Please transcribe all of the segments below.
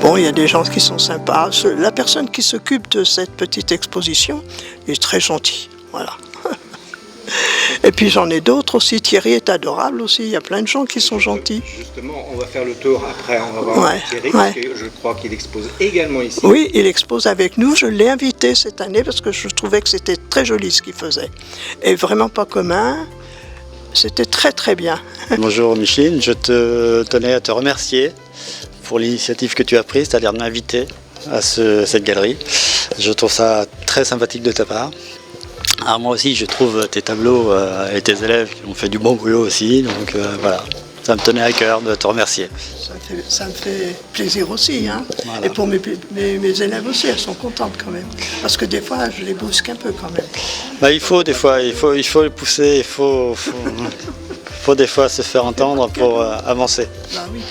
Bon, il y a des gens qui sont sympas. La personne qui s'occupe de cette petite exposition est très gentille. Voilà. Et puis j'en ai d'autres aussi. Thierry est adorable aussi. Il y a plein de gens qui sont gentils. Justement, on va faire le tour après. On va voir Thierry, parce que je crois qu'il expose également ici. Oui, il expose avec nous. Je l'ai invité cette année parce que je trouvais que c'était très joli ce qu'il faisait. Et vraiment pas commun. C'était très très bien. Bonjour Micheline, je tenais à te remercier pour l'initiative que tu as prise, c'est-à-dire de m'inviter à cette galerie. Je trouve ça très sympathique de ta part. Alors moi aussi je trouve tes tableaux et tes élèves qui ont fait du bon boulot aussi, donc voilà, ça me tenait à cœur de te remercier. Ça me fait plaisir aussi, hein. Voilà. Et pour mes élèves aussi, elles sont contentes quand même, parce que des fois je les brusque un peu quand même. Bah, il faut des fois, il faut les pousser, il faut des fois se faire entendre pour avancer. Bah oui.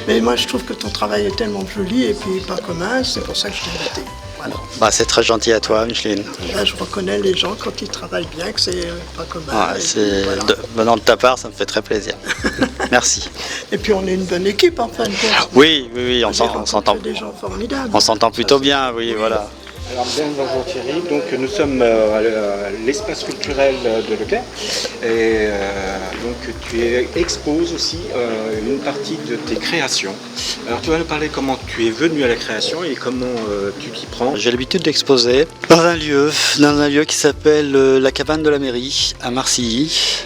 Mais moi je trouve que ton travail est tellement joli et puis pas commun, c'est pour ça que je t'ai invité. Voilà. Bah, c'est très gentil à toi, Micheline. Là, je reconnais les gens quand ils travaillent bien, que c'est pas commun. Voilà. Venant de ta part, ça me fait très plaisir. Merci. Et puis on est une bonne équipe en fin de compte. Oui, on s'entend. Des gens formidables. On s'entend plutôt bien, oui, voilà. Alors bien bonjour Thierry, donc nous sommes à l'espace culturel de Leclerc et donc tu exposes aussi une partie de tes créations. Alors tu vas nous parler comment tu es venu à la création et comment tu t'y prends. J'ai l'habitude d'exposer dans un lieu qui s'appelle la cabane de la mairie à Marcilly.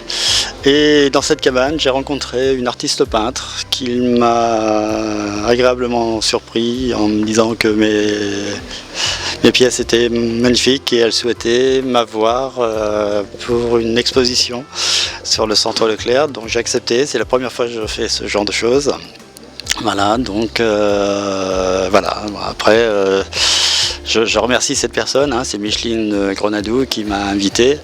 Et dans cette cabane, j'ai rencontré une artiste peintre qui m'a agréablement surpris en me disant que mes pièces étaient magnifiques et elle souhaitait m'avoir pour une exposition sur le centre Leclerc. Donc j'ai accepté, c'est la première fois que je fais ce genre de choses. Voilà, donc voilà. Après, je remercie cette personne, hein, c'est Micheline Grenadou qui m'a invité.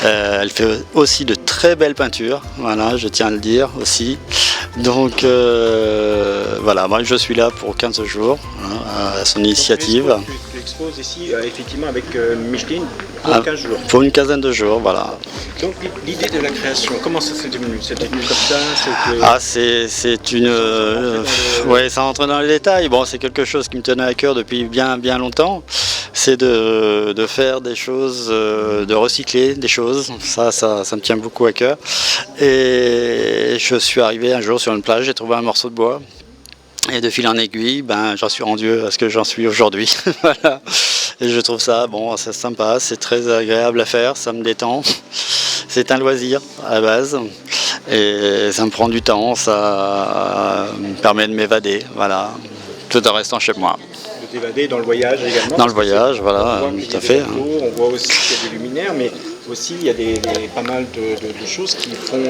Elle fait aussi de très belles peintures, voilà, je tiens à le dire aussi. Donc voilà, moi je suis là pour 15 jours, hein, à son initiative. Tu exposes ici effectivement avec Micheline pour 15 jours. Pour une quinzaine de jours, voilà. Donc l'idée de la création, comment ça s'est devenu? C'était venu comme ça? C'est une... ouais, ça rentre dans les détails. Bon, c'est quelque chose qui me tenait à cœur depuis bien longtemps. C'est de faire des choses, de recycler des choses. Ça me tient beaucoup à cœur. Et je suis arrivé un jour sur une plage, j'ai trouvé un morceau de bois. Et de fil en aiguille, j'en suis rendu à ce que j'en suis aujourd'hui. Voilà. Et je trouve ça, bon, c'est sympa, c'est très agréable à faire, ça me détend. C'est un loisir à la base. Et ça me prend du temps, ça me permet de m'évader, voilà, tout en restant chez moi. De t'évader dans le voyage également? Dans le voyage, voilà, tout à fait. On voit aussi qu'il y a des luminaires, mais aussi il y a pas mal de choses qui font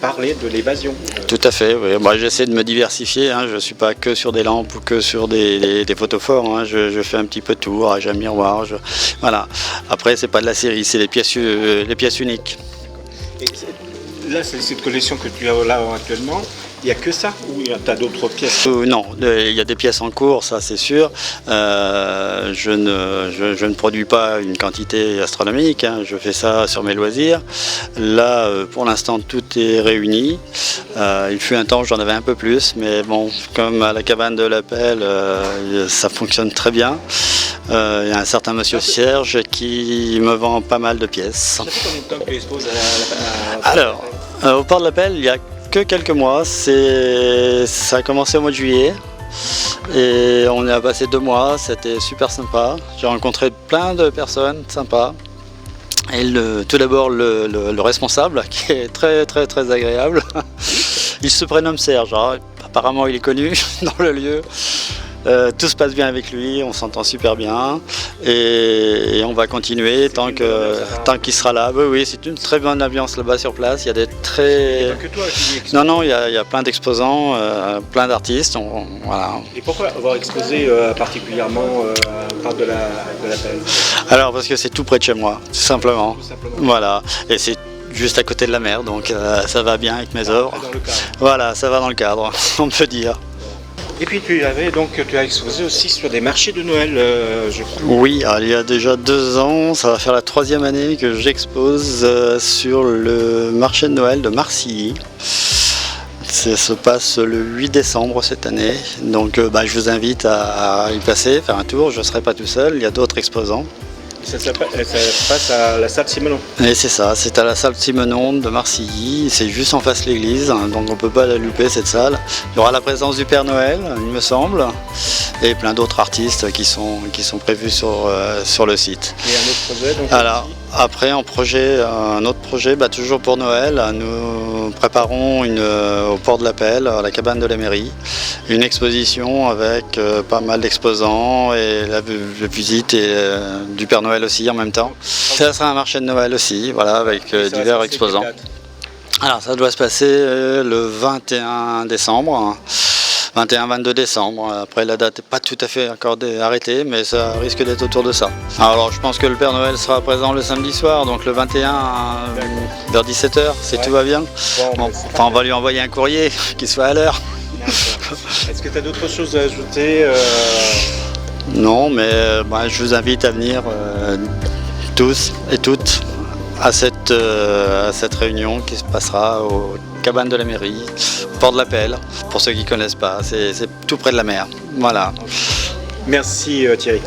parler de l'évasion. Tout à fait, oui. Moi, j'essaie de me diversifier, hein. Je ne suis pas que sur des lampes ou que sur des photophores, hein. Je fais un petit peu de tout, rage à miroir, voilà. Après, c'est pas de la série, c'est les pièces uniques. Et là, c'est cette collection que tu as là actuellement. Il n'y a que ça ou tu as d'autres pièces? Non, il y a des pièces en cours, ça c'est sûr. Je ne produis pas une quantité astronomique, hein. Je fais ça sur mes loisirs. Là, pour l'instant, tout est réuni. Il fut un temps où j'en avais un peu plus, mais bon, comme à la cabane de l'Appel, ça fonctionne très bien. Il y a un certain monsieur Serge qui me vend pas mal de pièces. Ça fait combien de temps que tu exposes Alors, au port de l'Appel, il y a que quelques mois, ça a commencé au mois de juillet et on y a passé 2 mois, c'était super sympa. J'ai rencontré plein de personnes sympas et tout d'abord le responsable qui est très très très agréable. Il se prénomme Serge, alors, apparemment il est connu dans le lieu. Tout se passe bien avec lui, on s'entend super bien et on va continuer tant qu'il sera là. Oui, c'est une très bonne ambiance là-bas sur place. Il y a des très... que toi qui exposes. Non, il y a plein d'exposants, plein d'artistes. Voilà. Et pourquoi avoir exposé particulièrement part de l'Appel? Alors parce que c'est tout près de chez moi, tout simplement. Voilà, et c'est juste à côté de la mer, donc ça va bien avec mes œuvres. Voilà, ça va dans le cadre, on peut dire. Et puis tu as exposé aussi sur des marchés de Noël, je crois. Oui, alors, il y a déjà 2 ans, ça va faire la 3e année que j'expose sur le marché de Noël de Marcilly. Ça se passe le 8 décembre cette année, donc je vous invite à y passer, faire un tour. Je ne serai pas tout seul, il y a d'autres exposants. Ça se passe à la salle Simenon. Et c'est ça, c'est à la salle Simenon de Marcilly, c'est juste en face de l'église, donc on ne peut pas la louper cette salle. Il y aura la présence du Père Noël, il me semble, et plein d'autres artistes qui sont prévus sur le site. Et un autre projet donc, Alors, après, un autre projet, toujours pour Noël, nous préparons au port de l'Appel, à la cabane de la mairie, une exposition avec pas mal d'exposants et la visite du Père Noël aussi en même temps. Ça sera un marché de Noël aussi, voilà, avec divers exposants. Alors ça doit se passer le 21 décembre. 21-22 décembre, après la date n'est pas tout à fait encore arrêtée, mais ça risque d'être autour de ça. Alors je pense que le Père Noël sera présent le samedi soir, donc le 21 vers 17h, si tout va bien. On va lui envoyer un courrier, qu'il soit à l'heure. Est-ce que tu as d'autres choses à ajouter Non, mais je vous invite à venir tous et toutes à cette réunion qui se passera aux cabanes de la mairie, au port de l'Appel, pour ceux qui ne connaissent pas, c'est tout près de la mer. Voilà. Merci Thierry.